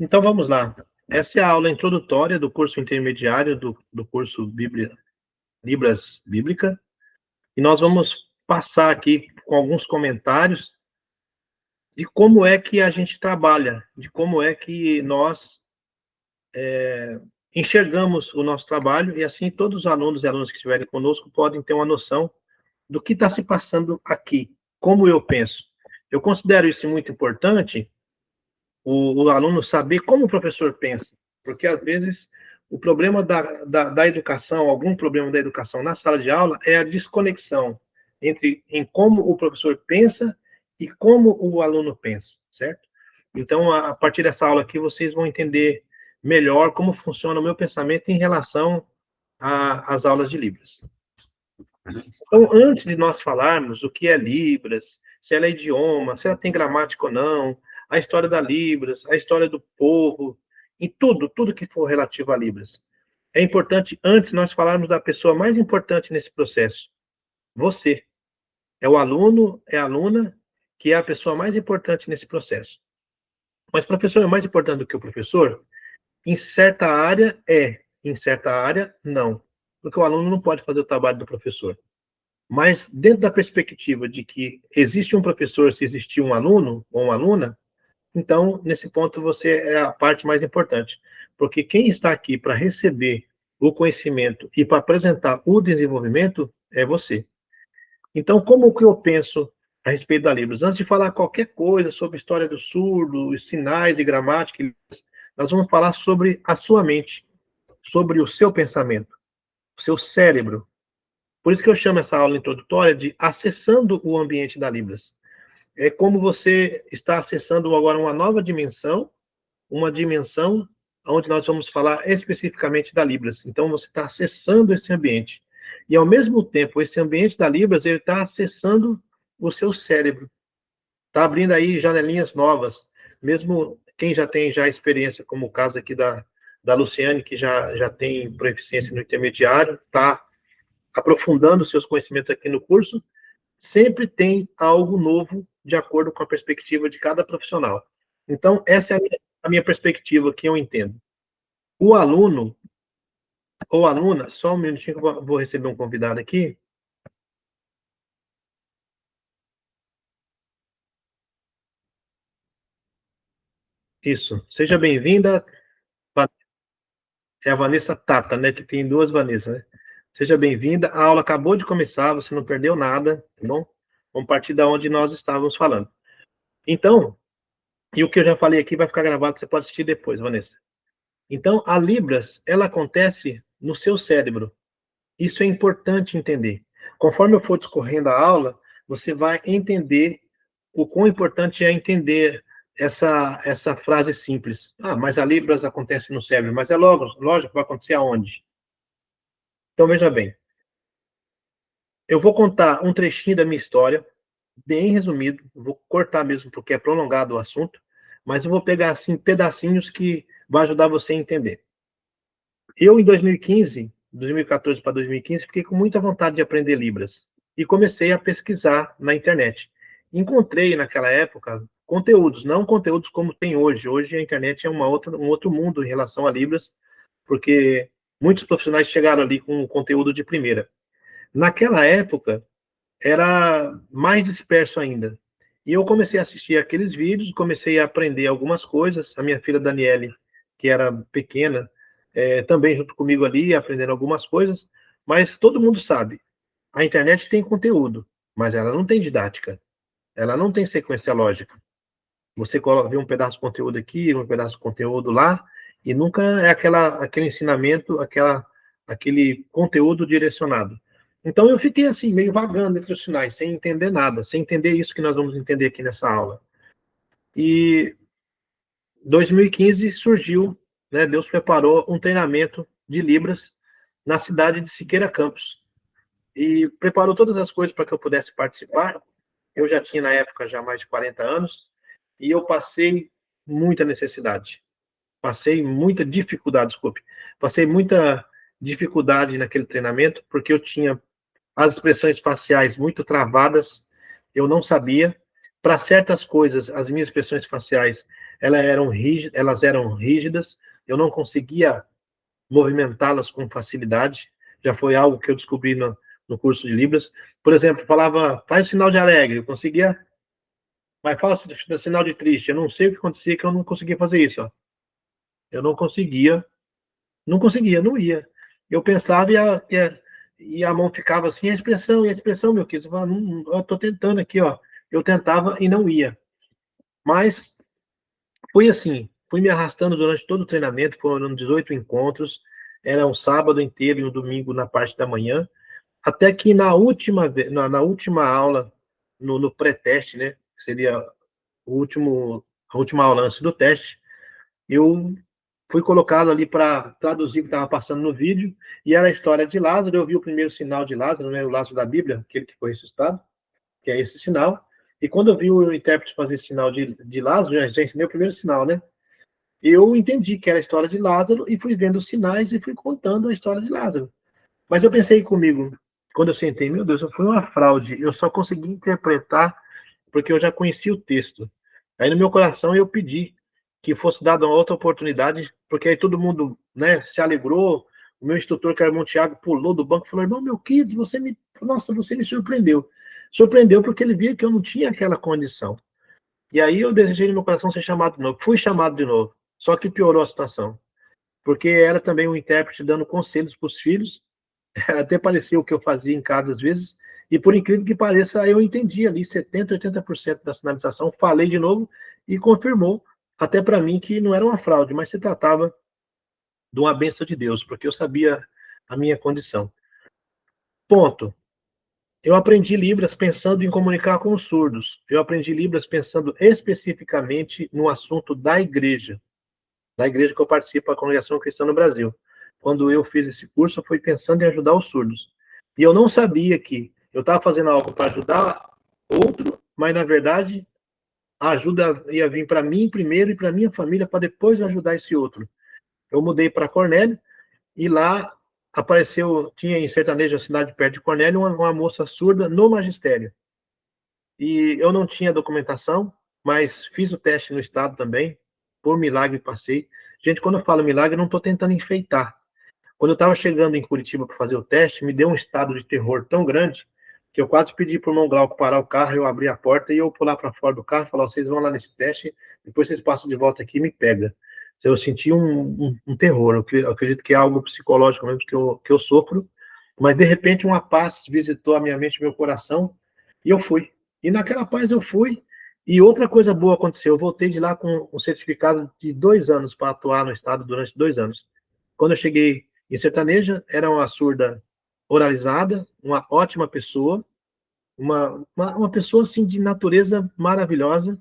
Então vamos lá. Essa é a aula introdutória do curso intermediário do curso Libras Bíblica. E nós vamos passar aqui com alguns comentários de como é que a gente trabalha, de como é que nós enxergamos o nosso trabalho, e assim todos os alunos e alunas que estiverem conosco podem ter uma noção do que está se passando aqui, como eu penso. Eu considero isso muito importante, o aluno saber como o professor pensa, porque às vezes o problema da educação, algum problema da educação na sala de aula é a desconexão em como o professor pensa e como o aluno pensa, certo? Então, a partir dessa aula aqui, vocês vão entender melhor como funciona o meu pensamento em relação às aulas de Libras. Então, antes de nós falarmos o que é Libras, se ela é idioma, se ela tem gramática ou não, a história da Libras, a história do povo, e tudo que for relativo a Libras, é importante, antes, nós falarmos da pessoa mais importante nesse processo. Você. É o aluno, é a aluna, que é a pessoa mais importante nesse processo. Mas o professor é mais importante do que o professor? Em certa área, em certa área, não. Porque o aluno não pode fazer o trabalho do professor. Mas dentro da perspectiva de que existe um professor se existir um aluno ou uma aluna, então, nesse ponto, você é a parte mais importante. Porque quem está aqui para receber o conhecimento e para apresentar o desenvolvimento é você. Então, como que eu penso a respeito da Libras? Antes de falar qualquer coisa sobre a história do surdo, os sinais de gramática, nós vamos falar sobre a sua mente, sobre o seu pensamento, o seu cérebro. Por isso que eu chamo essa aula introdutória de acessando o ambiente da Libras. É como você está acessando agora uma nova dimensão, uma dimensão onde nós vamos falar especificamente da Libras. Então, você está acessando esse ambiente. E, ao mesmo tempo, esse ambiente da Libras, ele está acessando o seu cérebro. Está abrindo aí janelinhas novas. Mesmo quem já tem experiência, como o caso aqui da Luciane, que já tem proficiência no intermediário, está aprofundando seus conhecimentos aqui no curso, sempre tem algo novo de acordo com a perspectiva de cada profissional. Então, essa é a minha perspectiva que eu entendo. O aluno ou aluna, só um minutinho que eu vou receber um convidado aqui. Isso. Seja bem-vinda. É a Vanessa Tata, né? Que tem duas Vanessas, né? Seja bem-vinda. A aula acabou de começar, você não perdeu nada, tá bom? Vamos partir da onde nós estávamos falando. Então, e o que eu já falei aqui vai ficar gravado, você pode assistir depois, Vanessa. Então, a Libras, ela acontece no seu cérebro. Isso é importante entender. Conforme eu for discorrendo a aula, você vai entender o quão importante é entender essa frase simples. Ah, mas a Libras acontece no cérebro. Mas é lógico, vai acontecer aonde? Então, veja bem. Eu vou contar um trechinho da minha história, bem resumido. Vou cortar mesmo, porque é prolongado o assunto. Mas eu vou pegar, assim, pedacinhos que vai ajudar você a entender. Eu, em 2015, 2014 para 2015, fiquei com muita vontade de aprender Libras. E comecei a pesquisar na internet. Encontrei, naquela época, conteúdos, não conteúdos como tem hoje. Hoje a internet é um outro mundo em relação a Libras, porque muitos profissionais chegaram ali com conteúdo de primeira. Naquela época, era mais disperso ainda. E eu comecei a assistir aqueles vídeos, comecei a aprender algumas coisas. A minha filha Daniele, que era pequena, também junto comigo ali, aprendendo algumas coisas. Mas todo mundo sabe, a internet tem conteúdo, mas ela não tem didática. Ela não tem sequência lógica. Você vê um pedaço de conteúdo aqui, um pedaço de conteúdo lá, e nunca é aquele ensinamento, aquele conteúdo direcionado. Então, eu fiquei assim, meio vagando entre os sinais, sem entender nada, sem entender isso que nós vamos entender aqui nessa aula. E 2015 surgiu, né, Deus preparou um treinamento de Libras na cidade de Siqueira Campos. E preparou todas as coisas para que eu pudesse participar. Eu já tinha, na época, já mais de 40 anos, e eu passei muita necessidade. Passei muita dificuldade, desculpe. Passei muita dificuldade naquele treinamento, porque eu tinha as expressões faciais muito travadas, eu não sabia, Para certas coisas, as minhas expressões faciais, elas eram rígidas, eu não conseguia movimentá-las com facilidade. Já foi algo que eu descobri no curso de Libras. Por exemplo, falava, faz o sinal de alegre, eu conseguia, mas faz o sinal de triste. Eu não sei o que acontecia, que eu não conseguia fazer isso. Ó. Eu não conseguia, não ia. Eu pensava e a mão ficava assim, e a expressão, meu querido. Eu falava, eu estou tentando aqui, ó. Eu tentava e não ia. Mas foi assim, fui me arrastando durante todo o treinamento, foram 18 encontros, era um sábado inteiro e um domingo na parte da manhã, até que na última aula, no pré-teste, né, que seria a última aula antes do teste, eu fui colocado ali para traduzir o que estava passando no vídeo, e era a história de Lázaro. Eu vi o primeiro sinal de Lázaro, né, o Lázaro da Bíblia, aquele que foi ressuscitado, que é esse sinal, e quando eu vi o intérprete fazer esse sinal de Lázaro, já ensinei o primeiro sinal, né, eu entendi que era a história de Lázaro e fui vendo os sinais e fui contando a história de Lázaro. Mas eu pensei comigo, quando eu sentei, meu Deus, foi uma fraude, eu só consegui interpretar porque eu já conhecia o texto. Aí no meu coração eu pedi que fosse dada uma outra oportunidade, porque aí todo mundo, né, se alegrou. O meu instrutor, que era o irmão Tiago, pulou do banco e falou: irmão, meu querido, nossa, você me surpreendeu. Surpreendeu porque ele via que eu não tinha aquela condição. E aí eu desejei no meu coração ser chamado de novo. Fui chamado de novo. Só que piorou a situação. Porque era também um intérprete dando conselhos para os filhos. Até parecia o que eu fazia em casa às vezes. E por incrível que pareça, eu entendi ali 70%, 80% da sinalização. Falei de novo e confirmou, até para mim, que não era uma fraude, mas se tratava de uma bênção de Deus, porque eu sabia a minha condição. Ponto. Eu aprendi Libras pensando em comunicar com os surdos. Eu aprendi Libras pensando especificamente no assunto da igreja que eu participo, a Congregação Cristã no Brasil. Quando eu fiz esse curso, eu fui pensando em ajudar os surdos. E eu não sabia que eu estava fazendo algo para ajudar outro, mas, na verdade, a ajuda ia vir para mim primeiro e para minha família, para depois ajudar esse outro. Eu mudei para Cornélio, e lá apareceu, tinha em Sertanejo, a cidade perto de Cornélio, uma moça surda no magistério. E eu não tinha documentação, mas fiz o teste no estado também, por milagre passei. Gente, quando eu falo milagre, eu não estou tentando enfeitar. Quando eu estava chegando em Curitiba para fazer o teste, me deu um estado de terror tão grande que eu quase pedi para o irmão Glauco parar o carro, eu abri a porta e eu pular para fora do carro e falar: vocês vão lá nesse teste, depois vocês passam de volta aqui e me pega. Eu senti um terror, eu acredito que é algo psicológico mesmo que eu sofro, mas de repente uma paz visitou a minha mente e meu coração e eu fui. E naquela paz eu fui, e outra coisa boa aconteceu, eu voltei de lá com um certificado de 2 anos para atuar no estado durante 2 anos. Quando eu cheguei em Sertaneja, era uma surda oralizada, uma ótima pessoa, uma pessoa assim de natureza maravilhosa.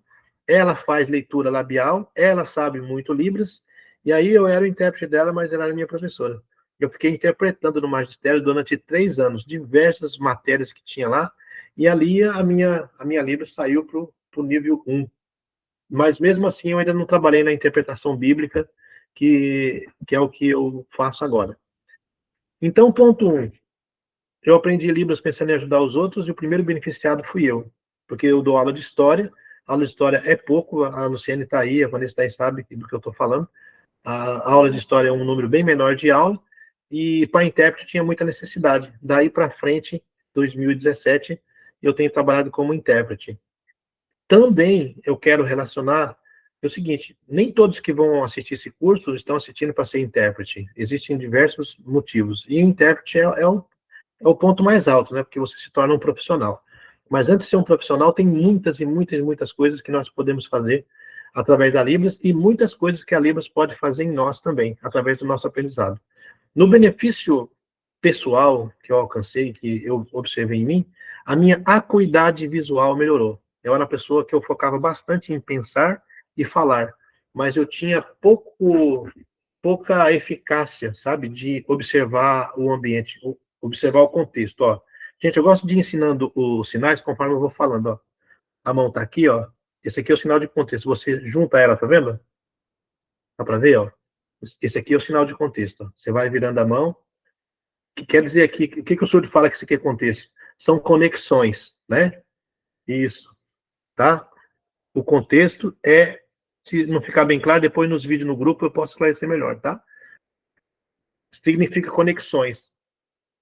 Ela faz leitura labial, ela sabe muito Libras, e aí eu era o intérprete dela, mas ela era minha professora. Eu fiquei interpretando no magistério durante 3 anos, diversas matérias que tinha lá, e ali a minha Libras saiu para o nível 1. Mas mesmo assim eu ainda não trabalhei na interpretação bíblica, que é o que eu faço agora. Então, ponto 1. Eu aprendi Libras pensando em ajudar os outros, e o primeiro beneficiado fui eu. Porque eu dou aula de história. A aula de história é pouco, a Luciane está aí, a Vanessa está aí, sabe do que eu estou falando. A aula de história é um número bem menor de aula, e para intérprete tinha muita necessidade. Daí para frente, 2017, eu tenho trabalhado como intérprete. Também eu quero relacionar o seguinte: nem todos que vão assistir esse curso estão assistindo para ser intérprete. Existem diversos motivos. E o intérprete é o ponto mais alto, né? Porque você se torna um profissional. Mas antes de ser um profissional, tem muitas e muitas e muitas coisas que nós podemos fazer através da Libras, e muitas coisas que a Libras pode fazer em nós também, através do nosso aprendizado. No benefício pessoal que eu alcancei, que eu observei em mim, a minha acuidade visual melhorou. Eu era uma pessoa que eu focava bastante em pensar e falar, mas eu tinha pouca eficácia, sabe, de observar o ambiente, observar o contexto, ó. Gente, eu gosto de ir ensinando os sinais conforme eu vou falando, ó. A mão tá aqui, ó. Esse aqui é o sinal de contexto. Você junta ela, tá vendo? Dá para ver, ó. Esse aqui é o sinal de contexto, ó. Você vai virando a mão. Que quer dizer aqui, o que o surdo fala que isso aqui é contexto? São conexões, né? Isso. tá? O contexto é, se não ficar bem claro, depois nos vídeos no grupo eu posso esclarecer melhor, tá? Significa conexões.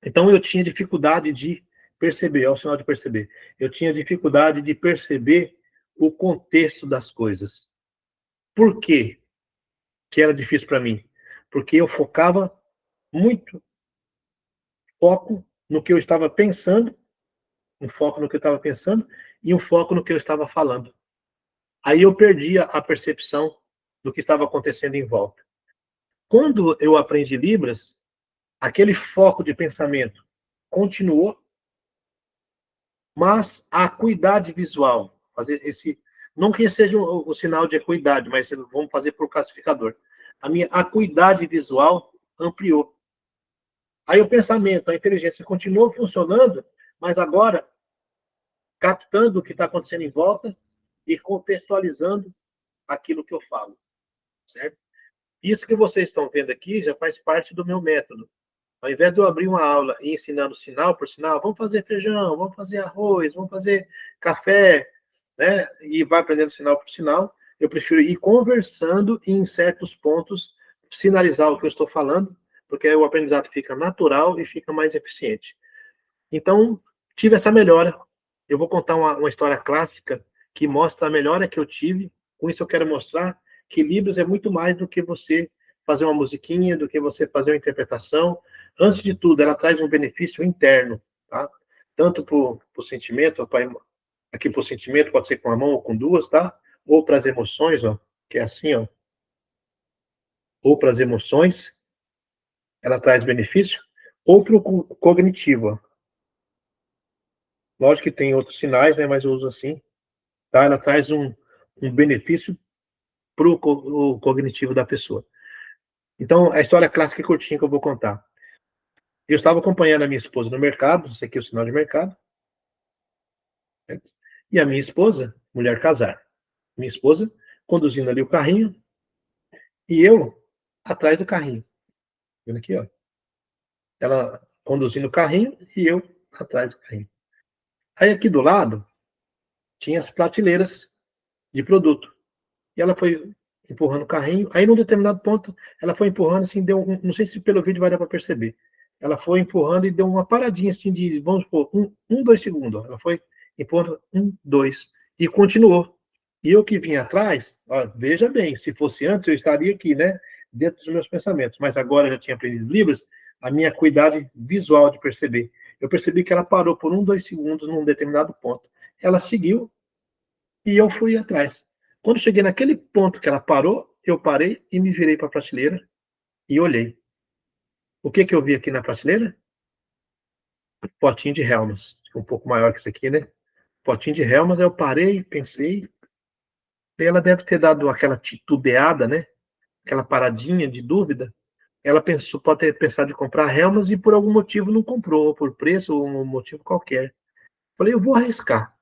Então eu tinha dificuldade de perceber, é o sinal de perceber. Eu tinha dificuldade de perceber o contexto das coisas. Por quê que era difícil para mim? Porque eu focava muito foco no que eu estava pensando, um foco no que eu estava pensando e um foco no que eu estava falando. Aí eu perdia a percepção do que estava acontecendo em volta. Quando eu aprendi Libras, aquele foco de pensamento continuou, mas a acuidade visual, fazer esse, não que seja o sinal de acuidade, mas vamos fazer por classificador. A minha acuidade visual ampliou. Aí o pensamento, a inteligência continuou funcionando, mas agora captando o que está acontecendo em volta e contextualizando aquilo que eu falo, certo? Isso que vocês estão vendo aqui já faz parte do meu método. Ao invés de eu abrir uma aula e ensinando sinal por sinal, vamos fazer feijão, vamos fazer arroz, vamos fazer café, né? E vai aprendendo sinal por sinal. Eu prefiro ir conversando e, em certos pontos, sinalizar o que eu estou falando, porque aí o aprendizado fica natural e fica mais eficiente. Então, tive essa melhora. Eu vou contar uma história clássica que mostra a melhora que eu tive. Com isso, eu quero mostrar que Libras é muito mais do que você fazer uma musiquinha, do que você fazer uma interpretação. Antes de tudo, ela traz um benefício interno, tá? Tanto para o sentimento, aqui para o sentimento, pode ser com a mão ou com duas, tá? Ou para as emoções, ó, que é assim, ó. Ou para as emoções, ela traz benefício, ou para o cognitivo, ó. Lógico que tem outros sinais, né, mas eu uso assim, tá? Ela traz um benefício para o cognitivo da pessoa. Então, a história clássica e curtinha que eu vou contar. Eu estava acompanhando a minha esposa no mercado, esse aqui é o sinal de mercado, certo? E a minha esposa, mulher casar, minha esposa conduzindo ali o carrinho e eu atrás do carrinho. Vendo aqui, ó. Ela conduzindo o carrinho e eu atrás do carrinho. Aí aqui do lado tinha as prateleiras de produto. E ela foi empurrando o carrinho. Aí, num determinado ponto, ela foi empurrando, assim, não sei se pelo vídeo vai dar para perceber. Ela foi empurrando e deu uma paradinha, assim, de, vamos supor, 2 segundos. Ela foi empurrando, 2, e continuou. E eu que vim atrás, ó, veja bem, se fosse antes, eu estaria aqui, né, dentro dos meus pensamentos. Mas agora eu já tinha aprendido Libras, a minha acuidade visual de perceber. Eu percebi que ela parou por 2 segundos num determinado ponto. Ela seguiu e eu fui atrás. Quando cheguei naquele ponto que ela parou, eu parei e me virei para a prateleira e olhei. O que eu vi aqui na prateleira? Potinho de Helmas. Um pouco maior que isso aqui, né? Potinho de Helmas, eu parei, pensei. E ela deve ter dado aquela titubeada, né? Aquela paradinha de dúvida. Ela pensou, pode ter pensado em comprar Helmas e por algum motivo não comprou, por preço ou um motivo qualquer. Falei, eu vou arriscar.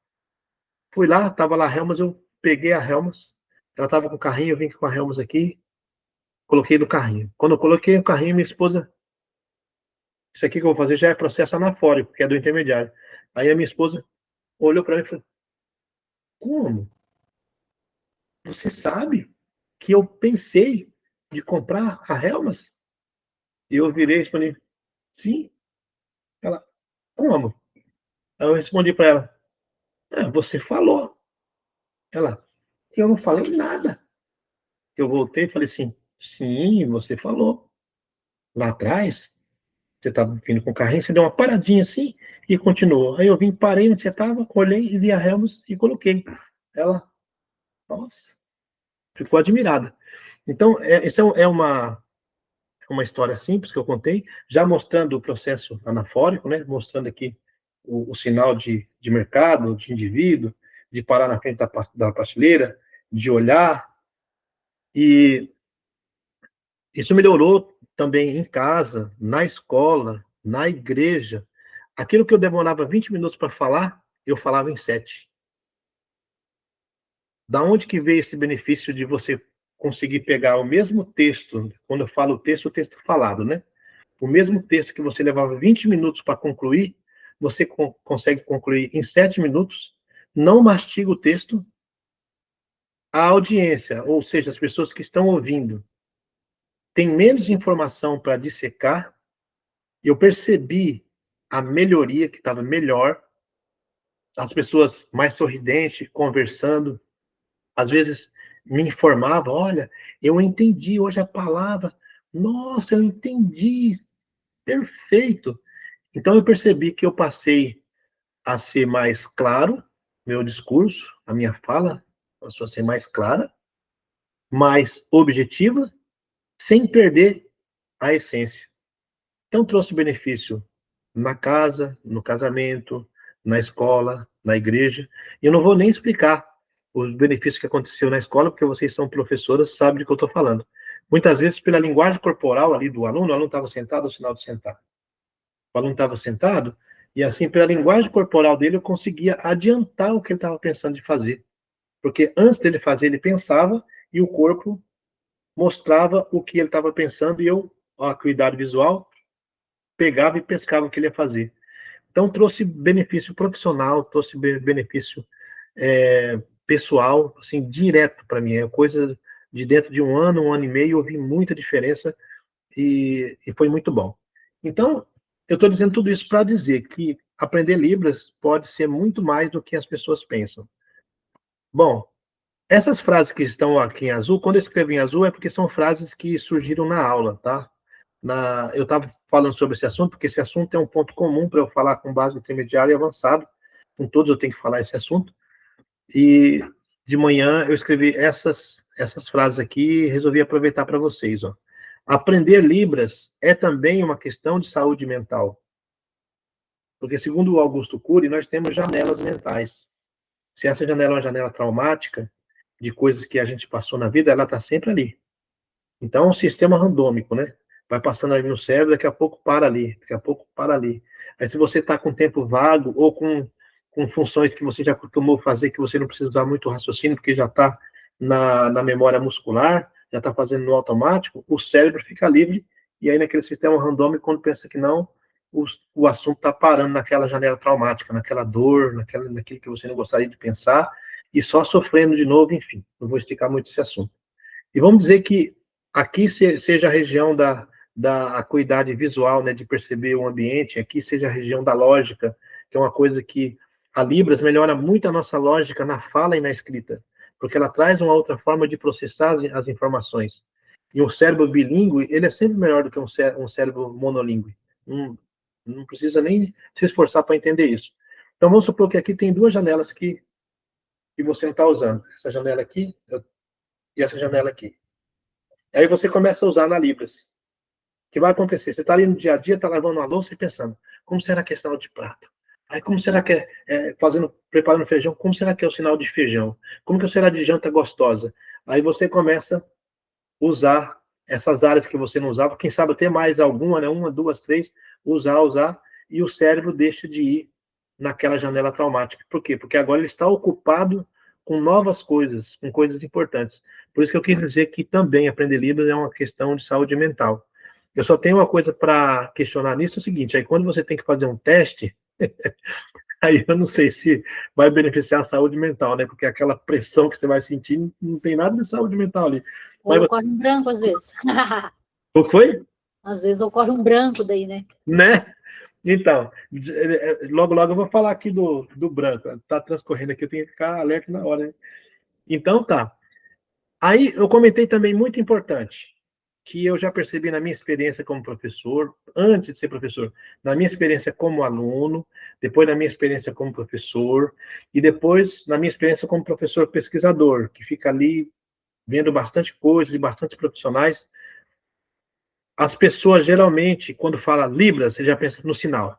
Fui lá, tava lá a Helmas, eu peguei a Helmas. Ela tava com o carrinho, eu vim com a Helmas aqui. Coloquei no carrinho. Quando eu coloquei o carrinho, minha esposa, isso aqui que eu vou fazer já é processo anafórico, que é do intermediário. Aí a minha esposa olhou para mim e falou: como? Você sabe que eu pensei de comprar a Helmas? E eu virei e respondi: sim. Ela: como? Aí eu respondi para ela: você falou. Ela: eu não falei nada. Eu voltei e falei assim: sim, você falou. Lá atrás, você estava vindo com o carrinho, você deu uma paradinha assim e continuou. Aí eu vim, parei onde você estava, olhei e vi a Helmut e coloquei. Ela, nossa, ficou admirada. Então, essa é uma história simples que eu contei, já mostrando o processo anafórico, né? Mostrando aqui o sinal de mercado, de indivíduo, de parar na frente da prateleira, de olhar. E isso melhorou também em casa, na escola, na igreja. Aquilo que eu demorava 20 minutos para falar, eu falava em 7. Da onde que veio esse benefício de você conseguir pegar o mesmo texto, quando eu falo o texto falado, né? O mesmo texto que você levava 20 minutos para concluir, você consegue concluir em 7 minutos, não mastiga o texto, a audiência, ou seja, as pessoas que estão ouvindo, têm menos informação para dissecar. Eu percebi a melhoria, que estava melhor, as pessoas mais sorridentes, conversando, às vezes me informavam, olha, eu entendi hoje a palavra, nossa, eu entendi, perfeito. Então eu percebi que eu passei a ser mais claro, meu discurso, a minha fala passou a ser mais clara, mais objetiva, sem perder a essência. Então trouxe benefício na casa, no casamento, na escola, na igreja. E eu não vou nem explicar os benefícios que aconteceu na escola, porque vocês são professoras, sabem do que eu estou falando. Muitas vezes, pela linguagem corporal ali do aluno, o aluno estava sentado, o sinal de sentar. O aluno estava sentado, e assim, pela linguagem corporal dele, eu conseguia adiantar o que ele estava pensando de fazer. Porque antes dele fazer, ele pensava, e o corpo mostrava o que ele estava pensando, e eu, a acuidade visual, pegava e pescava o que ele ia fazer. Então, trouxe benefício profissional, trouxe benefício pessoal, assim, direto para mim. É coisa de dentro de um ano e meio, eu vi muita diferença e foi muito bom. Então, eu estou dizendo tudo isso para dizer que aprender Libras pode ser muito mais do que as pessoas pensam. Bom, essas frases que estão aqui em azul, quando eu escrevi em azul, é porque são frases que surgiram na aula, tá? Eu estava falando sobre esse assunto, porque esse assunto é um ponto comum para eu falar com base intermediário e avançado. Com todos eu tenho que falar esse assunto. E de manhã eu escrevi essas frases aqui e resolvi aproveitar para vocês. Ó. Aprender Libras é também uma questão de saúde mental. Porque, segundo o Augusto Cury, nós temos janelas mentais. Se essa janela é uma janela traumática, de coisas que a gente passou na vida, ela está sempre ali. Então, é um sistema randômico, né? Vai passando ali no cérebro, daqui a pouco para ali, daqui a pouco para ali. Aí, se você está com tempo vago ou com funções que você já costumou fazer, que você não precisa usar muito raciocínio, porque já está na memória muscular, já está fazendo no automático, o cérebro fica livre, e aí naquele sistema randômico, quando pensa que não, o assunto está parando naquela janela traumática, naquela dor, naquilo que você não gostaria de pensar, e só sofrendo de novo, enfim. Não vou esticar muito esse assunto. E vamos dizer que aqui seja a região da acuidade visual, né, de perceber o ambiente, aqui seja a região da lógica, que é uma coisa que a Libras melhora muito a nossa lógica na fala e na escrita, porque ela traz uma outra forma de processar as informações. E um cérebro bilíngue, ele é sempre melhor do que um cérebro monolíngue. Não precisa nem se esforçar para entender isso. Então, vamos supor que aqui tem duas janelas que você não está usando. Essa janela aqui e essa janela aqui. Aí você começa a usar na Libras. O que vai acontecer? Você está ali no dia a dia, está lavando uma louça e pensando, como será que é sinal de prato? Aí como será que preparando feijão, como será que é o sinal de feijão? Como que será de janta gostosa? Aí você começa a usar essas áreas que você não usava, quem sabe até mais alguma, né? Uma, duas, três, usar, e o cérebro deixa de ir naquela janela traumática. Por quê? Porque agora ele está ocupado com novas coisas, com coisas importantes. Por isso que eu quis dizer que também aprender Libras é uma questão de saúde mental. Eu só tenho uma coisa para questionar nisso, é o seguinte, aí quando você tem que fazer um teste, aí eu não sei se vai beneficiar a saúde mental, né? Porque aquela pressão que você vai sentir, não tem nada de saúde mental ali. Ou ocorre um branco, às vezes. O que foi? Às vezes ocorre um branco daí, né? Né? Então, logo eu vou falar aqui do branco. Tá transcorrendo aqui, eu tenho que ficar alerta na hora, né? Então tá. Aí eu comentei também, muito importante, que eu já percebi na minha experiência como professor, antes de ser professor, na minha experiência como aluno, depois na minha experiência como professor, e depois na minha experiência como professor pesquisador, que fica ali vendo bastante coisas e bastante profissionais. As pessoas, geralmente, quando fala Libras, você já pensa no sinal.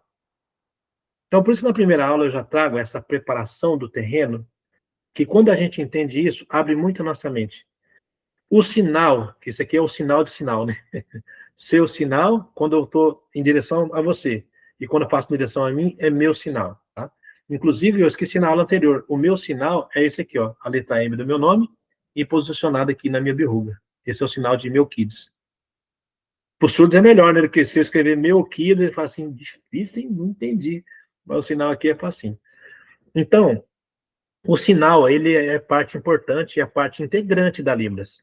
Então, por isso, na primeira aula, eu já trago essa preparação do terreno, que quando a gente entende isso, abre muito a nossa mente. O sinal, que isso aqui é o sinal de sinal, né? Seu sinal, quando eu estou em direção a você, e quando eu faço em direção a mim, é meu sinal, tá? Inclusive, eu esqueci na aula anterior, o meu sinal é esse aqui, ó, a letra M do meu nome, e posicionado aqui na minha berruga. Esse é o sinal de meu kids. Para o surdo é melhor, né? Porque se eu escrever meu kids, ele fala assim, difícil, hein? Não entendi. Mas o sinal aqui é facinho. Então, O sinal, ele é parte importante, é parte integrante da Libras.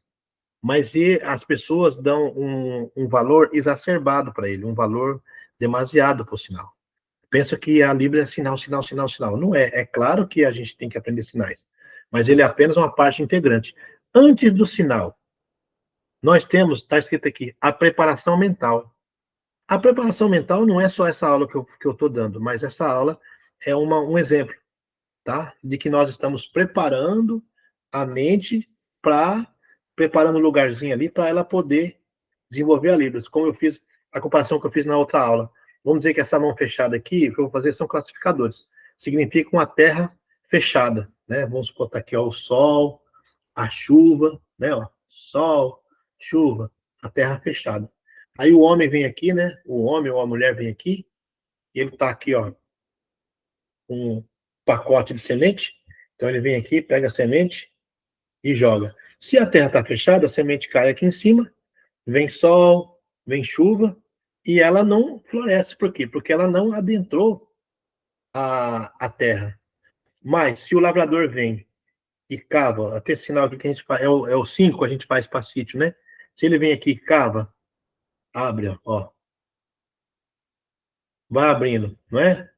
Mas as pessoas dão um valor exacerbado para ele, um valor demasiado para o sinal. Pensa que a Libra é sinal, sinal, sinal, sinal. Não é. É claro que a gente tem que aprender sinais, mas ele é apenas uma parte integrante. Antes do sinal, nós temos, está escrito aqui, a preparação mental. A preparação mental não é só essa aula que eu estou dando, mas essa aula é um exemplo, tá? De que nós estamos preparando a mente para preparando um lugarzinho ali para ela poder desenvolver a Libras, como eu fiz a comparação que eu fiz na outra aula. Vamos dizer que essa mão fechada aqui, o que eu vou fazer são classificadores. Significa uma terra fechada, né? Vamos botar aqui, ó, o sol, a chuva, né? Ó, sol, chuva, a terra fechada. Aí o homem vem aqui, né? O homem ou a mulher vem aqui, e ele tá aqui, ó, com um pacote de semente. Então ele vem aqui, pega a semente e joga. Se a terra está fechada, a semente cai aqui em cima, vem sol, vem chuva, e ela não floresce. Por quê? Porque ela não adentrou a terra. Mas se o lavrador vem e cava, até esse sinal aqui que a gente faz, é o 5 que a gente faz para sítio, né? Se ele vem aqui e cava, abre, ó, vai abrindo, não é?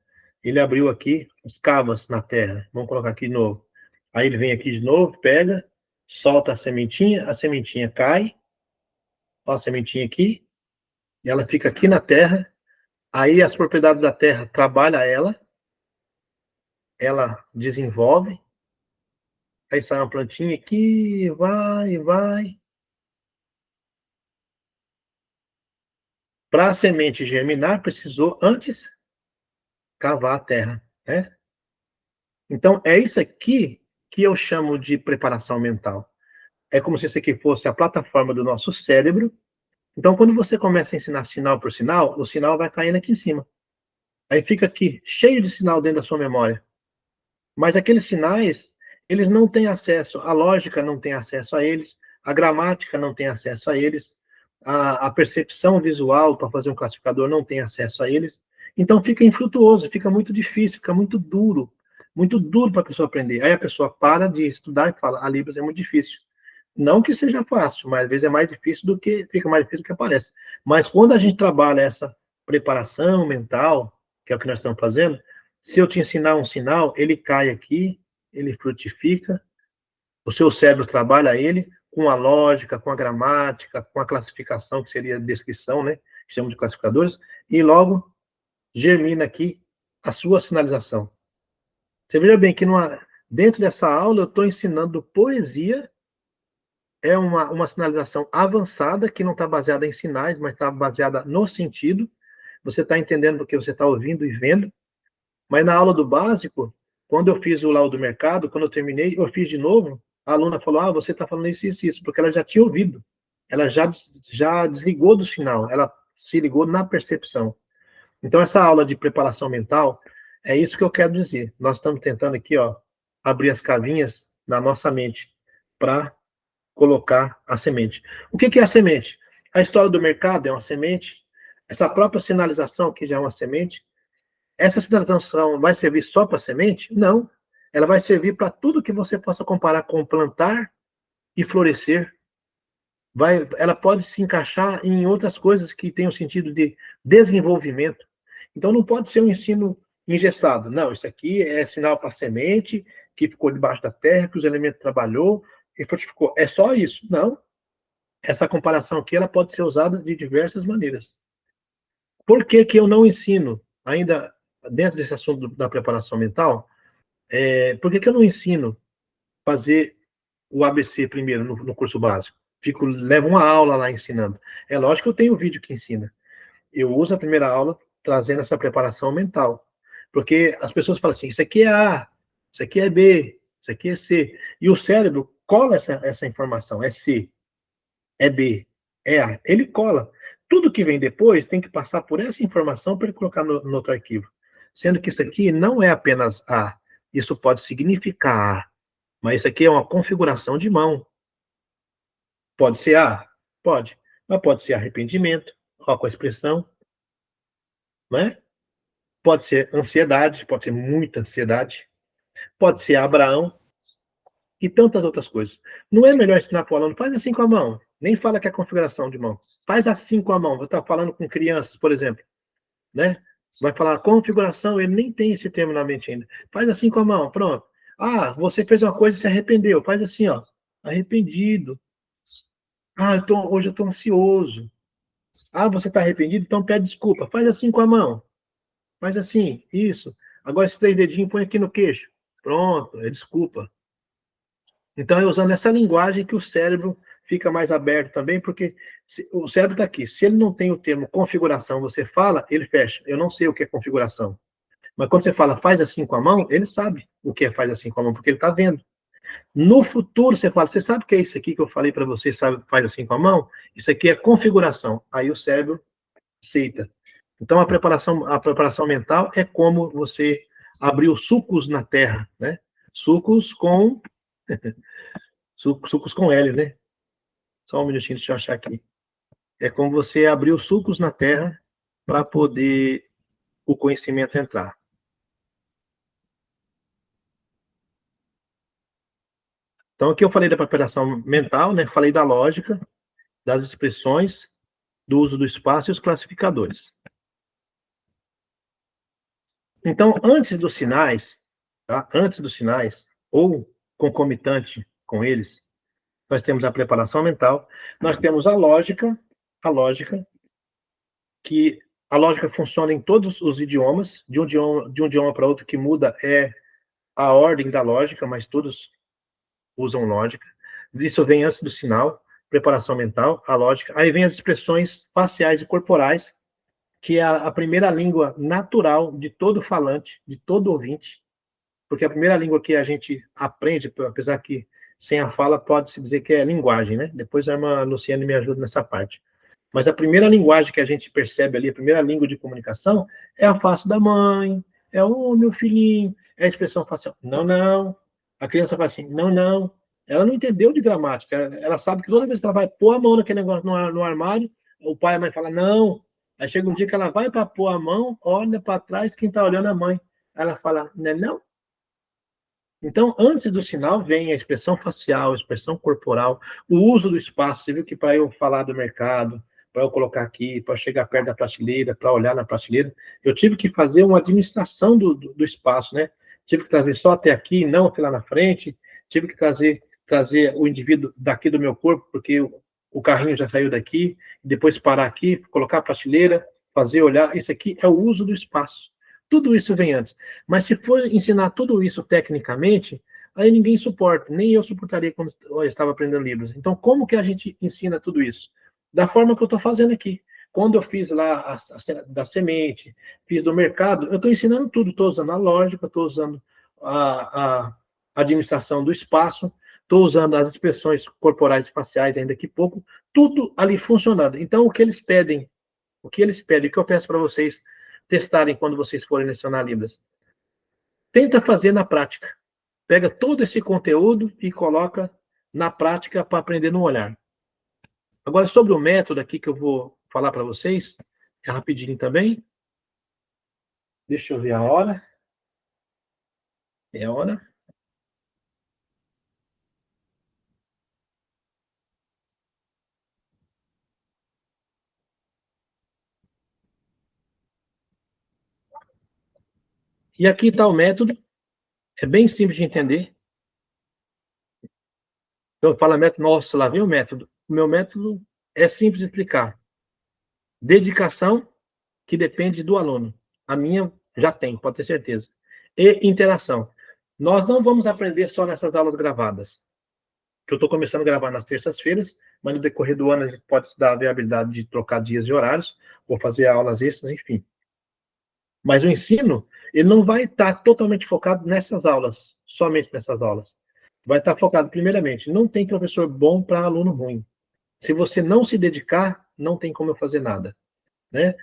Ele abriu aqui as cavas na terra. Vamos colocar aqui de novo. Aí ele vem aqui de novo, pega, solta a sementinha cai, ó, a sementinha aqui, e ela fica aqui na terra. Aí as propriedades da terra trabalha ela desenvolve, aí sai uma plantinha aqui, vai, vai. Para a semente germinar, precisou antes cavar a terra, né? Então, é isso aqui que eu chamo de preparação mental. É como se isso aqui fosse a plataforma do nosso cérebro. Então, quando você começa a ensinar sinal por sinal, o sinal vai caindo aqui em cima. Aí fica aqui, cheio de sinal dentro da sua memória. Mas aqueles sinais, eles não têm acesso, a lógica não tem acesso a eles, a gramática não tem acesso a eles, a percepção visual para fazer um classificador não tem acesso a eles. Então fica infrutuoso, fica muito difícil, fica muito duro para a pessoa aprender. Aí a pessoa para de estudar e fala, a Libras é muito difícil. Não que seja fácil, mas às vezes é mais difícil do que, fica mais difícil do que parece. Mas quando a gente trabalha essa preparação mental, que é o que nós estamos fazendo, se eu te ensinar um sinal, ele cai aqui, ele frutifica, o seu cérebro trabalha ele com a lógica, com a gramática, com a classificação, que seria a descrição, né? Que chamamos de classificadores, e logo germina aqui a sua sinalização. Você veja bem que dentro dessa aula eu estou ensinando poesia, é uma sinalização avançada, que não está baseada em sinais, mas está baseada no sentido. Você está entendendo o que você está ouvindo e vendo. Mas na aula do básico, quando eu fiz o laudo do mercado, quando eu terminei, eu fiz de novo, a aluna falou, você está falando isso, isso, isso, porque ela já tinha ouvido. Ela já desligou do sinal, ela se ligou na percepção. Então, essa aula de preparação mental, é isso que eu quero dizer. Nós estamos tentando aqui, ó, abrir as cavinhas na nossa mente para colocar a semente. O que é a semente? A história do mercado é uma semente, essa própria sinalização que já é uma semente. Essa sinalização vai servir só para semente? Não. Ela vai servir para tudo que você possa comparar com plantar e florescer. Ela pode se encaixar em outras coisas que tenham sentido de desenvolvimento. Então não pode ser um ensino engessado. Não, isso aqui é sinal para semente que ficou debaixo da terra, que os elementos trabalhou e frutificou. É só isso? Não. Essa comparação aqui ela pode ser usada de diversas maneiras. Por que que eu não ensino, ainda dentro desse assunto da preparação mental, por que que eu não ensino fazer o ABC primeiro no curso básico? Levo uma aula lá ensinando. É lógico que eu tenho um vídeo que ensina. Eu uso a primeira aula trazendo essa preparação mental. Porque as pessoas falam assim, isso aqui é A, isso aqui é B, isso aqui é C. E o cérebro cola essa informação, é C, é B, é A. Ele cola. Tudo que vem depois tem que passar por essa informação para ele colocar no outro arquivo. Sendo que isso aqui não é apenas A. Isso pode significar A. Mas isso aqui é uma configuração de mão. Pode ser A? Pode. Mas pode ser arrependimento, ó, com a expressão. Né? Pode ser ansiedade, pode ser muita ansiedade. pode ser Abraão e tantas outras coisas. Não é melhor ensinar para o aluno, faz assim com a mão, nem fala que é configuração de mão, faz assim com a mão. Eu estava falando com crianças, por exemplo, né? Vai falar configuração, ele nem tem esse termo na mente ainda. Faz assim com a mão, pronto. Ah, você fez uma coisa e se arrependeu, faz assim, ó, arrependido. Ah, hoje eu estou ansioso. Ah, você está arrependido? Então pede desculpa. Faz assim com a mão. Faz assim, isso. Agora esses 3 dedinhos põe aqui no queixo. Pronto, é desculpa. Então é usando essa linguagem que o cérebro fica mais aberto também, porque o cérebro está aqui. Se ele não tem o termo configuração, você fala, ele fecha. Eu não sei o que é configuração. Mas quando você fala faz assim com a mão, ele sabe o que é faz assim com a mão, porque ele está vendo. No futuro, você fala, você sabe o que é isso aqui que eu falei para você, sabe, faz assim com a mão? Isso aqui é configuração. Aí o cérebro aceita. Então, a preparação mental é como você abrir os sucos na terra, né? Sucos com... sucos com L, né? Só um minutinho, deixa eu achar aqui. É como você abrir os sucos na terra para poder o conhecimento entrar. Então, aqui eu falei da preparação mental, né? Falei da lógica, das expressões, do uso do espaço e os classificadores. Então, antes dos sinais, tá? Antes dos sinais, ou concomitante com eles, nós temos a preparação mental, nós temos a lógica, que a lógica funciona em todos os idiomas, de um idioma para outro que muda é a ordem da lógica, mas todos usam lógica. Isso vem antes do sinal, preparação mental, a lógica. Aí vem as expressões faciais e corporais, que é a primeira língua natural de todo falante, de todo ouvinte, porque a primeira língua que a gente aprende, apesar que sem a fala pode-se dizer que é linguagem, né? Depois a irmã Luciane me ajuda nessa parte. Mas a primeira linguagem que a gente percebe ali, a primeira língua de comunicação, é a face da mãe, é o meu filhinho, é a expressão facial. Não, não. A criança fala assim, não, não. Ela não entendeu de gramática. Ela sabe que toda vez que ela vai pôr a mão naquele negócio no armário, o pai e a mãe falam, não. Aí chega um dia que ela vai para pôr a mão, olha para trás, quem está olhando é a mãe. Ela fala, não é não? Então, antes do sinal, vem a expressão facial, a expressão corporal, o uso do espaço. Você viu que para eu falar do mercado, para eu colocar aqui, para chegar perto da prateleira, para olhar na prateleira, eu tive que fazer uma administração do espaço, né? Tive que trazer só até aqui, não até lá na frente. Tive que trazer o indivíduo daqui do meu corpo, porque o carrinho já saiu daqui, depois parar aqui, colocar a prateleira, fazer olhar. Isso aqui é o uso do espaço. Tudo isso vem antes. Mas se for ensinar tudo isso tecnicamente, aí ninguém suporta, nem eu suportaria quando eu estava aprendendo Libras. Então, como que a gente ensina tudo isso? Da forma que eu estou fazendo aqui. Quando eu fiz lá da semente, fiz do mercado, eu estou ensinando tudo. Estou usando a lógica, estou usando a administração do espaço, estou usando as expressões corporais e faciais ainda que pouco, tudo ali funcionando. Então, o que eles pedem, o que eu peço para vocês testarem quando vocês forem lecionar Libras. Tenta fazer na prática. Pega todo esse conteúdo e coloca na prática para aprender no olhar. Agora, sobre o método aqui que eu vou falar para vocês, é rapidinho também. Deixa eu ver a hora. É a hora. E aqui está o método. É bem simples de entender. Então, fala método, nossa, lá vem o método. O meu método é simples de explicar. Dedicação, que depende do aluno. A minha já tem, pode ter certeza. E interação. Nós não vamos aprender só nessas aulas gravadas, que eu estou começando a gravar nas terças-feiras, mas no decorrer do ano a gente pode se dar a viabilidade de trocar dias de horários, ou fazer aulas extras, enfim. Mas o ensino, ele não vai estar totalmente focado nessas aulas, somente nessas aulas. Vai estar focado, primeiramente, não tem professor bom para aluno ruim. Se você não se dedicar, não tem como eu fazer nada, né?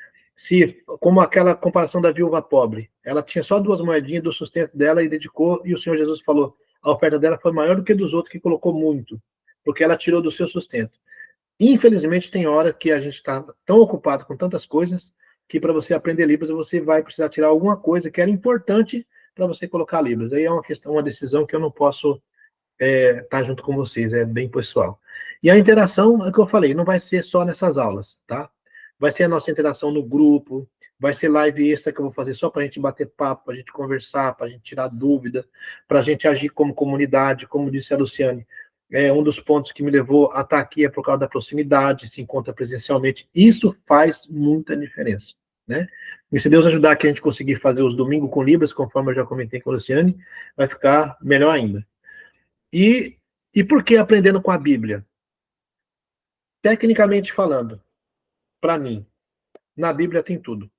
Como aquela comparação da viúva pobre, ela tinha só 2 moedinhas do sustento dela e dedicou, e o Senhor Jesus falou, a oferta dela foi maior do que dos outros que colocou muito, porque ela tirou do seu sustento. Infelizmente, tem hora que a gente está tão ocupado com tantas coisas que para você aprender Libras, você vai precisar tirar alguma coisa que era importante para você colocar Libras. Aí é uma decisão que eu não posso estar junto com vocês, é bem pessoal. E a interação, é o que eu falei, não vai ser só nessas aulas, tá? Vai ser a nossa interação no grupo, vai ser live extra que eu vou fazer só para a gente bater papo, para a gente conversar, para a gente tirar dúvida, para a gente agir como comunidade, como disse a Luciane. Um dos pontos que me levou a estar aqui é por causa da proximidade, se encontra presencialmente. Isso faz muita diferença, né? E se Deus ajudar que a gente conseguir fazer os domingos com Libras, conforme eu já comentei com a Luciane, vai ficar melhor ainda. E por que aprendendo com a Bíblia? Tecnicamente falando, para mim, na Bíblia tem tudo.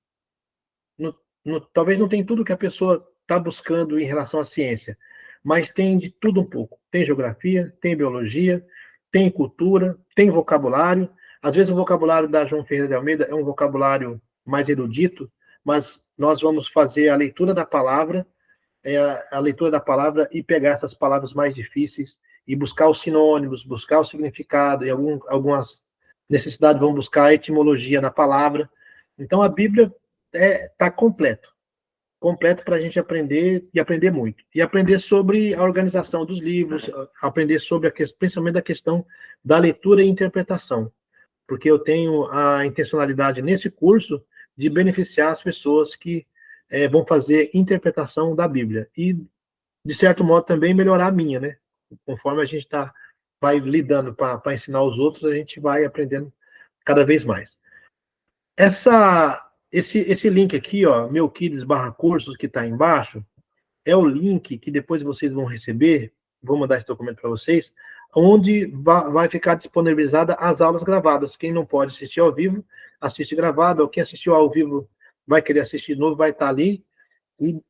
Talvez não tem tudo que a pessoa está buscando em relação à ciência, mas tem de tudo um pouco. Tem geografia, tem biologia, tem cultura, tem vocabulário. Às vezes o vocabulário da João Ferreira de Almeida é um vocabulário mais erudito, mas nós vamos fazer a leitura da palavra, a leitura da palavra e pegar essas palavras mais difíceis e buscar os sinônimos, buscar o significado, e algumas necessidades vão buscar a etimologia na palavra. Então a Bíblia está completo para a gente aprender e aprender muito. E aprender sobre a organização dos livros, aprender sobre principalmente a questão da leitura e interpretação. Porque eu tenho a intencionalidade nesse curso de beneficiar as pessoas que vão fazer interpretação da Bíblia. E, de certo modo, também melhorar a minha, né? Conforme a gente vai lidando para ensinar os outros, a gente vai aprendendo cada vez mais. Esse link aqui, ó, meuquides/cursos, que está embaixo, é o link que depois vocês vão receber, vou mandar esse documento para vocês, onde vai ficar disponibilizada as aulas gravadas. Quem não pode assistir ao vivo, assiste gravado, ou quem assistiu ao vivo vai querer assistir de novo, vai estar ali. E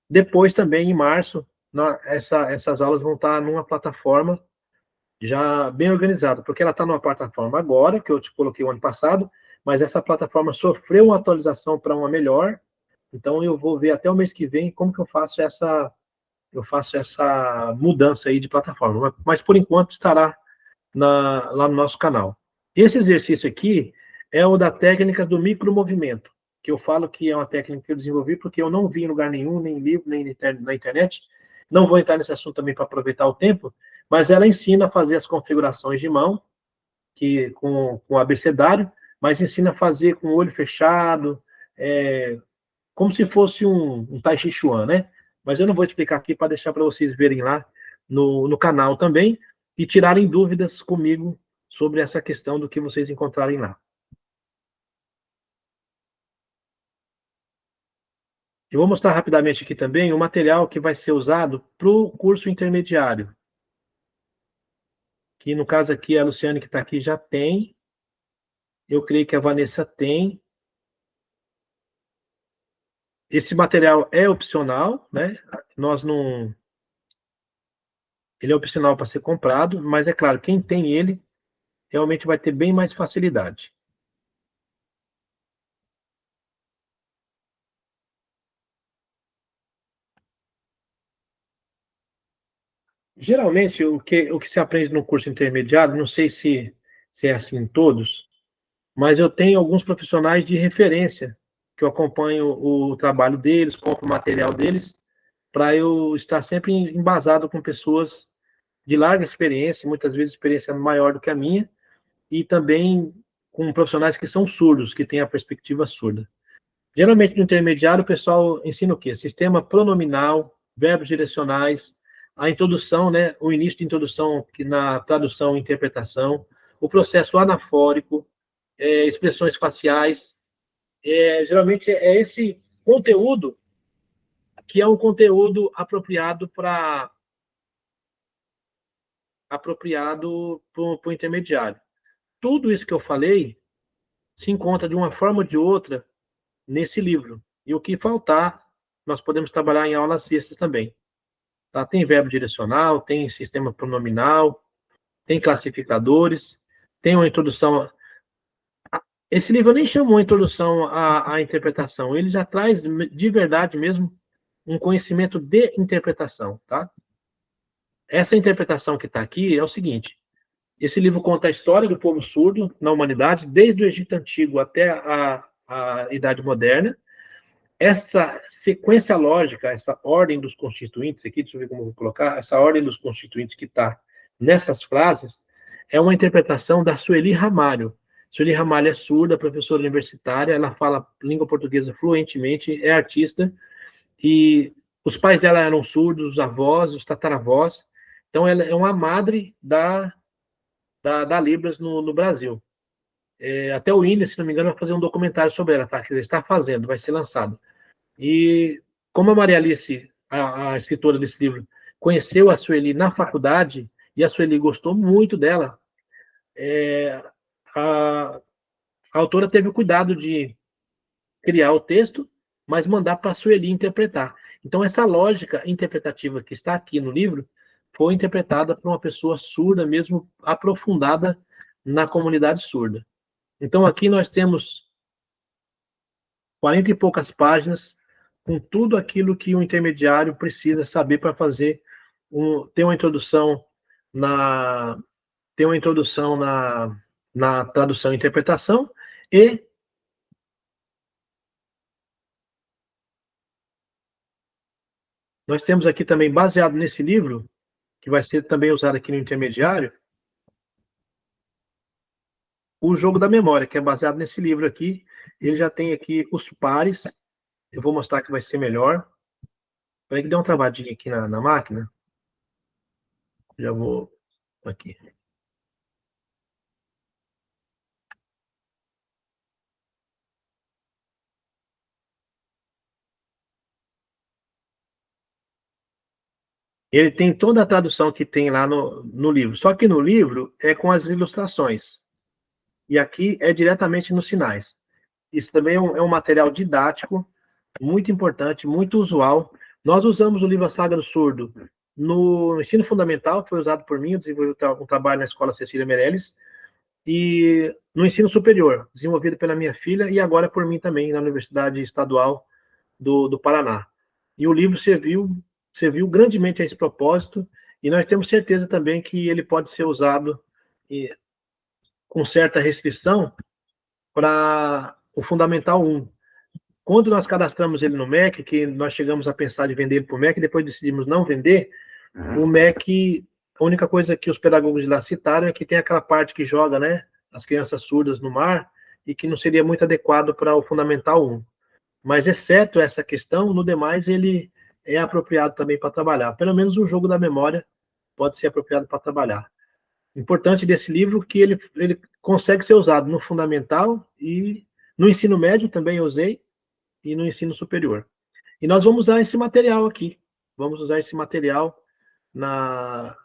depois também, em março, essas aulas vão estar numa plataforma já bem organizada, porque ela está numa plataforma agora, que eu te coloquei o ano passado, mas essa plataforma sofreu uma atualização para uma melhor, então eu vou ver até o mês que vem como que eu faço essa mudança aí de plataforma, mas por enquanto estará lá no nosso canal. Esse exercício aqui é o da técnica do micromovimento, que eu falo que é uma técnica que eu desenvolvi porque eu não vi em lugar nenhum, nem em livro, nem na internet. Não vou entrar nesse assunto também para aproveitar o tempo, mas ela ensina a fazer as configurações de mão, com o abecedário, mas ensina a fazer com o olho fechado, como se fosse um Tai Chi Chuan, né? Mas eu não vou explicar aqui para deixar para vocês verem lá no canal também e tirarem dúvidas comigo sobre essa questão do que vocês encontrarem lá. Eu vou mostrar rapidamente aqui também o material que vai ser usado para o curso intermediário. Que no caso aqui, a Luciane que está aqui já tem. Eu creio que a Vanessa tem. Esse material é opcional, né? Ele é opcional para ser comprado, mas é claro, quem tem ele realmente vai ter bem mais facilidade. Geralmente, o que se aprende no curso intermediário, não sei se é assim em todos, mas eu tenho alguns profissionais de referência que eu acompanho o trabalho deles, compro o material deles, para eu estar sempre embasado com pessoas de larga experiência, muitas vezes experiência maior do que a minha, e também com profissionais que são surdos, que têm a perspectiva surda. Geralmente, no intermediário, o pessoal ensina o quê? Sistema pronominal, verbos direcionais, a introdução, né? O início de introdução que na tradução e interpretação, o processo anafórico, expressões faciais. Geralmente é esse conteúdo que é um conteúdo apropriado para o intermediário. Tudo isso que eu falei se encontra de uma forma ou de outra nesse livro. E o que faltar, nós podemos trabalhar em aulas extras também. Tá? Tem verbo direcional, tem sistema pronominal, tem classificadores, tem uma introdução. Esse livro eu nem chamo uma introdução à interpretação, ele já traz de verdade mesmo um conhecimento de interpretação. Tá? Essa interpretação que está aqui é o seguinte: esse livro conta a história do povo surdo na humanidade, desde o Egito Antigo até a Idade Moderna, essa sequência lógica, essa ordem dos constituintes aqui, deixa eu ver como eu vou colocar, essa ordem dos constituintes que está nessas frases, é uma interpretação da Sueli Ramalho. Sueli Ramalho é surda, professora universitária, ela fala língua portuguesa fluentemente, é artista, e os pais dela eram surdos, os avós, os tataravós, então ela é uma madre da Libras no Brasil. Até o INE, se não me engano, vai fazer um documentário sobre ela, tá? Que está fazendo, vai ser lançado. E como a Maria Alice, a escritora desse livro, conheceu a Sueli na faculdade, e a Sueli gostou muito dela, a autora teve o cuidado de criar o texto, mas mandar para a Sueli interpretar. Então, essa lógica interpretativa que está aqui no livro foi interpretada por uma pessoa surda, mesmo aprofundada na comunidade surda. Então, aqui nós temos 40 e poucas páginas com tudo aquilo que o intermediário precisa saber para fazer ter uma introdução na tradução e interpretação, e nós temos aqui também, baseado nesse livro, que vai ser também usado aqui no intermediário, o jogo da memória, que é baseado nesse livro aqui. Ele já tem aqui os pares, eu vou mostrar que vai ser melhor. Peraí que deu uma travadinha aqui na máquina. Já vou aqui. Ele tem toda a tradução que tem lá no livro. Só que no livro é com as ilustrações. E aqui é diretamente nos sinais. Isso também é um material didático, muito importante, muito usual. Nós usamos o livro A Saga do Surdo no ensino fundamental, foi usado por mim, eu desenvolvi um trabalho na Escola Cecília Meirelles, e no ensino superior, desenvolvido pela minha filha, e agora por mim também, na Universidade Estadual do Paraná. E o livro serviu grandemente a esse propósito, e nós temos certeza também que ele pode ser usado com certa restrição para o Fundamental 1. Quando nós cadastramos ele no MEC, que nós chegamos a pensar de vender ele para o MEC, depois decidimos não vender, o MEC, a única coisa que os pedagogos de lá citaram é que tem aquela parte que joga, né, as crianças surdas no mar, e que não seria muito adequado para o Fundamental 1. Mas, exceto essa questão, no demais, ele é apropriado também para trabalhar. Pelo menos o jogo da memória pode ser apropriado para trabalhar. Importante desse livro que ele consegue ser usado no fundamental e no ensino médio também eu usei, e no ensino superior. E nós vamos usar esse material aqui. Vamos usar esse material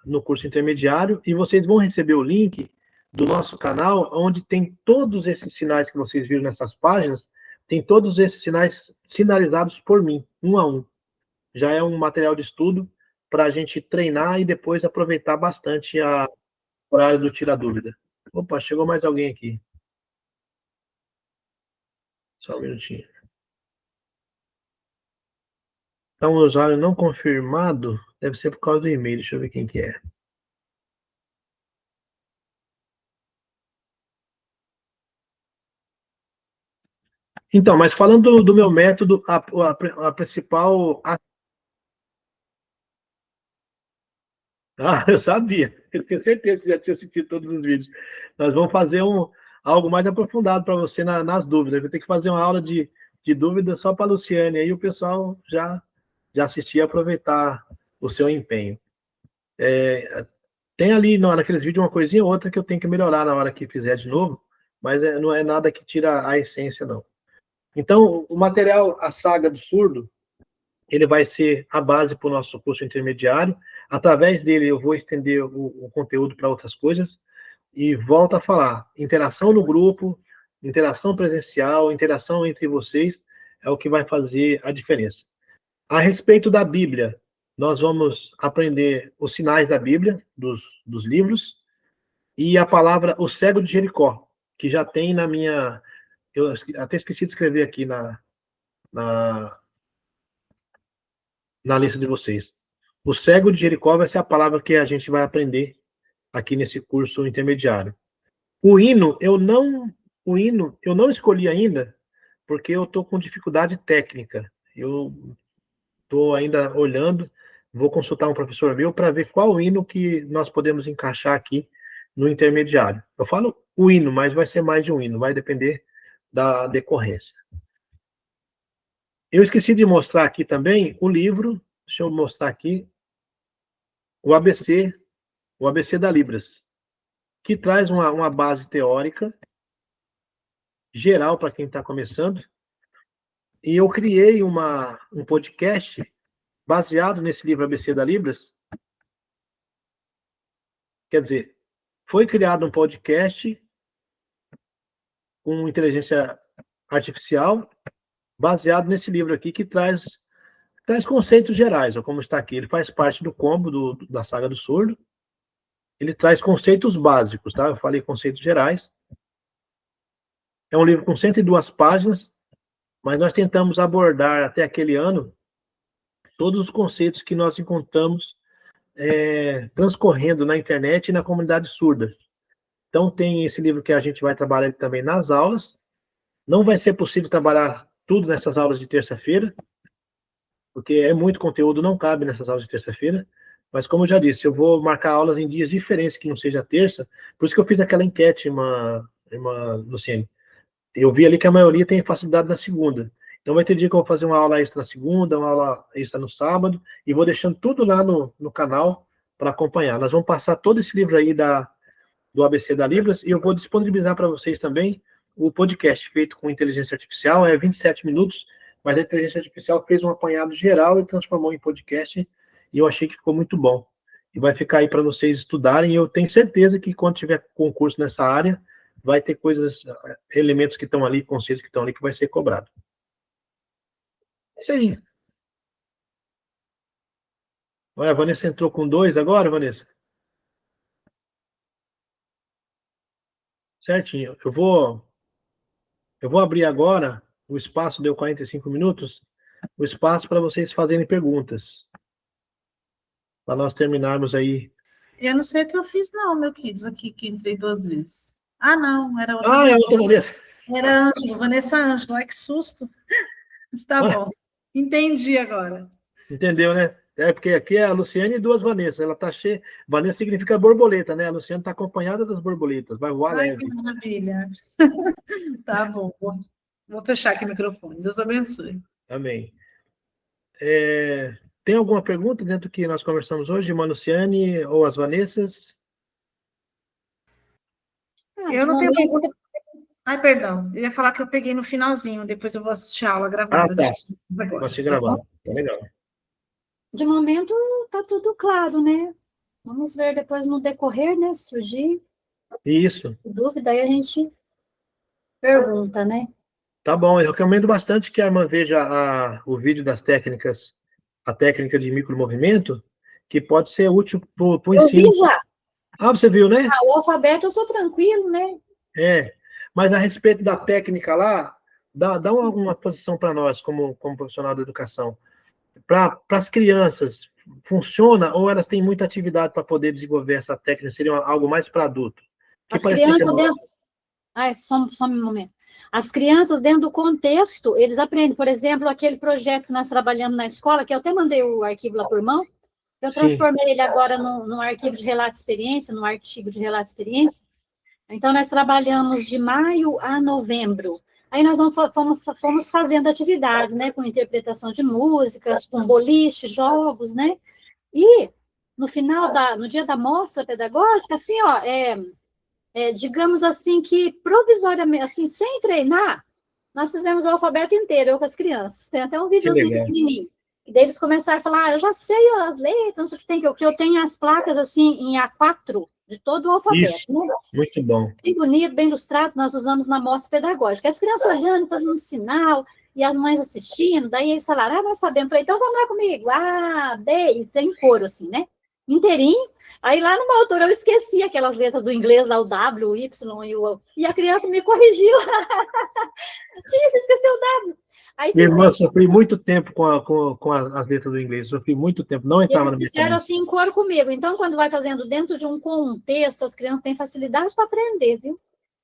no curso intermediário, e vocês vão receber o link do nosso canal, onde tem todos esses sinais que vocês viram nessas páginas, tem todos esses sinais sinalizados por mim, um a um. Já é um material de estudo para a gente treinar e depois aproveitar bastante a horário do Tira Dúvida. Opa, chegou mais alguém aqui. Só um minutinho. Então, o usuário não confirmado deve ser por causa do e-mail. Deixa eu ver quem que é. Então, mas falando do meu método, a principal... eu sabia. Eu tenho certeza que você já tinha assistido todos os vídeos. Nós vamos fazer algo mais aprofundado para você nas dúvidas. Eu vou ter que fazer uma aula de dúvidas só para a Luciane. Aí o pessoal já assistir e aproveitar o seu empenho. Tem ali naqueles vídeos uma coisinha ou outra que eu tenho que melhorar na hora que fizer de novo, mas não é nada que tira a essência, não. Então, o material A Saga do Surdo, ele vai ser a base para o nosso curso intermediário. Através dele, eu vou estender o conteúdo para outras coisas, e volto a falar, interação no grupo, interação presencial, interação entre vocês, é o que vai fazer a diferença. A respeito da Bíblia, nós vamos aprender os sinais da Bíblia, dos livros, e a palavra o cego de Jericó, que já tem na minha... Eu até esqueci de escrever aqui na lista de vocês. O cego de Jericó vai ser a palavra que a gente vai aprender aqui nesse curso intermediário. O hino eu não escolhi ainda, porque eu estou com dificuldade técnica. Eu estou ainda olhando, vou consultar um professor meu para ver qual hino que nós podemos encaixar aqui no intermediário. Eu falo o hino, mas vai ser mais de um hino, vai depender da decorrência. Eu esqueci de mostrar aqui também o livro, deixa eu mostrar aqui, o ABC da Libras, que traz uma base teórica geral para quem está começando. E eu criei um podcast baseado nesse livro ABC da Libras. Quer dizer, foi criado um podcast com inteligência artificial baseado nesse livro aqui, que traz conceitos gerais, ou como está aqui. Ele faz parte do combo da Saga do Surdo. Ele traz conceitos básicos, tá? Eu falei conceitos gerais. É um livro com 102 páginas, mas nós tentamos abordar até aquele ano todos os conceitos que nós encontramos transcorrendo na internet e na comunidade surda. Então, tem esse livro que a gente vai trabalhar também nas aulas. Não vai ser possível trabalhar tudo nessas aulas de terça-feira, porque é muito conteúdo, não cabe nessas aulas de terça-feira. Mas, como eu já disse, eu vou marcar aulas em dias diferentes, que não seja terça. Por isso que eu fiz aquela enquete, irmã Luciene. Eu vi ali que a maioria tem facilidade na segunda. Então, vai ter dia que eu vou fazer uma aula extra na segunda, uma aula extra no sábado, e vou deixando tudo lá no canal para acompanhar. Nós vamos passar todo esse livro aí do ABC da Libras, e eu vou disponibilizar para vocês também o podcast feito com inteligência artificial. É 27 minutos, mas a inteligência artificial fez um apanhado geral e transformou em podcast, e eu achei que ficou muito bom. E vai ficar aí para vocês estudarem, e eu tenho certeza que quando tiver concurso nessa área, vai ter coisas, elementos que estão ali, conceitos que estão ali, que vai ser cobrado. É isso aí. Olha, a Vanessa entrou com 2 agora, Vanessa? Certinho. Eu vou abrir agora, o espaço deu 45 minutos, o espaço para vocês fazerem perguntas. Para nós terminarmos aí. Eu não sei o que eu fiz, não, meu queridos, aqui, que entrei 2 vezes. Ah, não, era outra. É outra Vanessa. Era Ângelo, Vanessa Ângelo. Ai, que susto. Está bom. Entendi agora. Entendeu, né? É porque aqui é a Luciane e 2 Vanessa. Ela tá cheia. Vanessa significa borboleta, né? A Luciane está acompanhada das borboletas. Vai voar Ai, leve. que maravilha. Tá bom. Vou fechar aqui o microfone. Deus abençoe. Amém. Tem alguma pergunta dentro do que nós conversamos hoje, irmã Luciane ou as Vanessas? Eu não tenho pergunta. Ai, perdão. Eu ia falar que eu peguei no finalzinho. Depois eu vou assistir a aula gravada. Tá. Vou assistir gravado. Tá legal. De momento, tá tudo claro, né? Vamos ver depois no decorrer, né? Se surgir Isso. dúvida, aí a gente pergunta, né? Tá bom. Eu recomendo bastante que a irmã veja o vídeo das técnicas, a técnica de micromovimento, que pode ser útil para o ensino. Eu vi já. Ah, você viu, né? O alfabeto eu sou tranquilo, né? Mas a respeito da técnica lá, dá uma posição para nós, como profissional da educação. Para as crianças, funciona ou elas têm muita atividade para poder desenvolver essa técnica? Seria algo mais para adulto? As crianças dentro... Ai, só um momento. As crianças, dentro do contexto, eles aprendem. Por exemplo, aquele projeto que nós trabalhamos na escola, que eu até mandei o arquivo lá por mão, eu transformei ele agora num arquivo de relato de experiência, num artigo de relato de experiência. Então, nós trabalhamos de maio a novembro. Aí nós fomos fazendo atividades, né, com interpretação de músicas, com boliche, jogos, né? E no final no dia da mostra pedagógica, assim, ó, digamos assim que provisoriamente, assim, sem treinar, nós fizemos o alfabeto inteiro, eu com as crianças. Tem até um videozinho pequenininho. E daí eles começaram a falar, eu já sei as letras, não sei o que tem, que eu tenho as placas, assim, em A4, de todo o alfabeto. Isso, né? Muito bom. Bem bonito, bem ilustrado, nós usamos na mostra pedagógica. As crianças olhando, fazendo sinal, e as mães assistindo, daí eles falaram, nós sabemos. Eu falei, então vamos lá comigo. A, B, e tem coro, assim, né? Inteirinho. Aí lá numa altura eu esqueci aquelas letras do inglês, lá o W, o Y e o... E a criança me corrigiu. Tia, você esqueceu o W. Aí, minha irmã, sofri muito tempo com as letras do inglês, sofri muito tempo, não entrava na minha cabeça. Eles fizeram assim em coro comigo. Então, quando vai fazendo dentro de um contexto, as crianças têm facilidade para aprender, viu?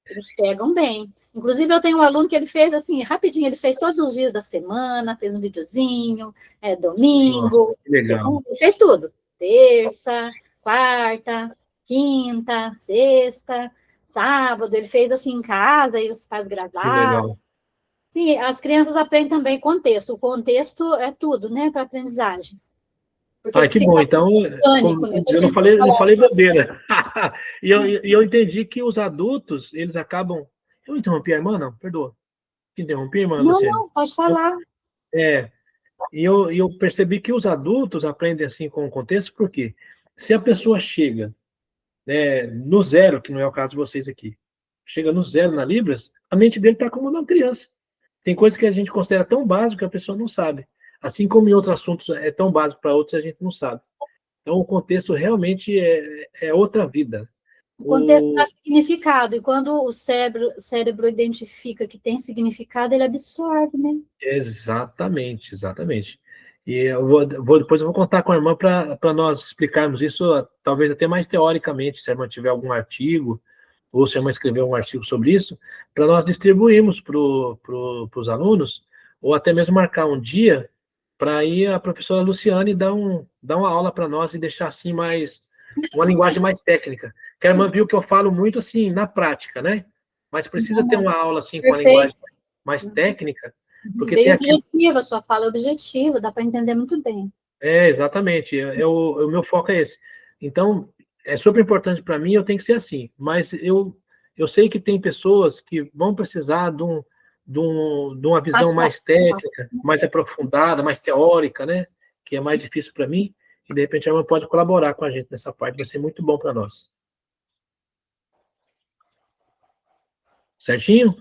Eles pegam bem. Inclusive, eu tenho um aluno que ele fez assim, rapidinho, ele fez todos os dias da semana, fez um videozinho, domingo, Nossa, que legal. segunda, ele fez tudo. Terça, quarta, quinta, sexta, sábado, ele fez assim em casa, e os pais Que gravaram. legal. Sim, as crianças aprendem também contexto. O contexto é tudo, né, para aprendizagem. Porque Ah, se que bom. ficar Então, pânico, né? eu não falei bobeira. E eu entendi que os adultos, eles acabam. Eu interrompi a irmã, não? Perdoa. Te interrompi, irmã Não, Luciane? não, pode falar. É, e eu percebi que os adultos aprendem assim com o contexto, porque se a pessoa chega, né, no zero, que não é o caso de vocês aqui, chega no zero na Libras, a mente dele está como uma criança. Tem coisas que a gente considera tão básico que a pessoa não sabe. Assim como em outros assuntos é tão básico para outros, a gente não sabe. Então, o contexto realmente é outra vida. O contexto dá significado, e quando o cérebro identifica que tem significado, ele absorve, né? Exatamente, exatamente. E depois eu vou contar com a irmã para nós explicarmos isso, talvez até mais teoricamente, se a irmã tiver algum artigo, ou se a irmã escrever um artigo sobre isso, para nós distribuirmos para os alunos, ou até mesmo marcar um dia para ir a professora Luciane dar uma aula para nós e deixar assim uma linguagem mais técnica. Que a irmã viu que eu falo muito assim na prática, né? Mas precisa ter uma aula assim com uma Perfeito. linguagem mais técnica, porque tem Bem aquilo. objetiva, a sua fala é objetiva, dá para entender muito bem. Exatamente. O meu foco é esse. Então, é super importante para mim, eu tenho que ser assim. Mas eu sei que tem pessoas que vão precisar de uma visão mais técnica, mais aprofundada, mais teórica, né? Que é mais difícil para mim. E, de repente, a irmã pode colaborar com a gente nessa parte. Vai ser muito bom para nós. Certinho?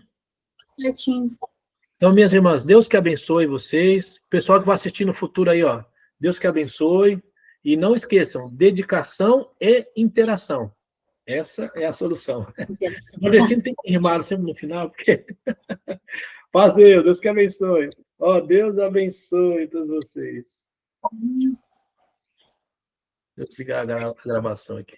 Certinho. Então, minhas irmãs, Deus que abençoe vocês. Pessoal que vai assistir no futuro aí, ó. Deus que abençoe. E não esqueçam, dedicação e interação. Essa é a solução. O nordestino tem que rimar sempre no final, porque... Paz, Deus que abençoe. Ó, Deus abençoe todos vocês. Deixa eu desligar a gravação aqui.